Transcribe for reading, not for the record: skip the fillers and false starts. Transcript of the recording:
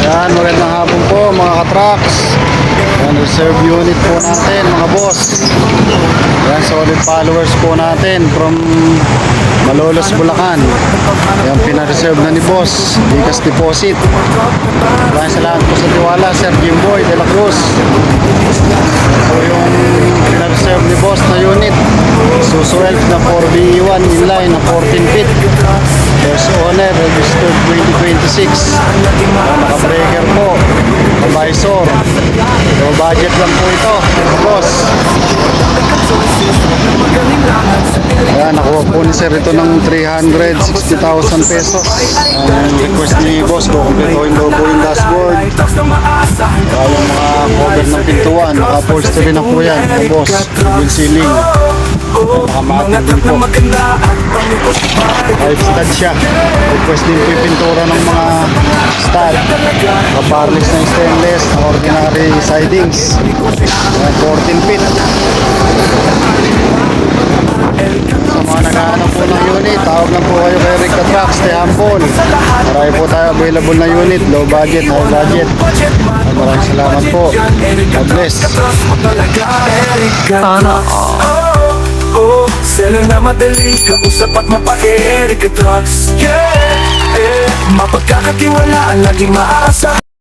Ayan, magandang hapon po mga ka-trucks. Ayan, reserve unit po natin mga boss. Ayan, solid followers po natin from Malolos, Bulacan. Ayan, pina-reserve na ni boss Bigas Deposit. Maraming salamat po sa tiwala, Sir Jimboy de la Cruz. Ito yung pina-reserve ni boss na unit, Isuzu Elf na 4B1 inline na 14 feet. First owner, registered 2026. Naka-breaker po, visor. So budget lang po ito, boss. Ayan, nakuha po ni sir ito ng 360,000 pesos. Ang request ni boss ko, kumpletuhin daw po yung dashboard. Kaya yung mga cover ng pintuan, naka-upholstery na po yan, boss. Yung ceiling, nakamatin din po. Kahit stud siya. Request din po yung pintura ng mga stud. Kaparlis na stainless, na ordinary sidings. 14 feet. Sa mga naghahanap po ng unit, tawag lang po kayo kay Rick the Trucks, stay humble. Marami po tayo available na unit, low budget, high budget. Maraming salamat po. God bless. Sana seller na madali, kausap at mapa-Eric Trucks. Yeah, mapagkakatiwalaan, laging maasa.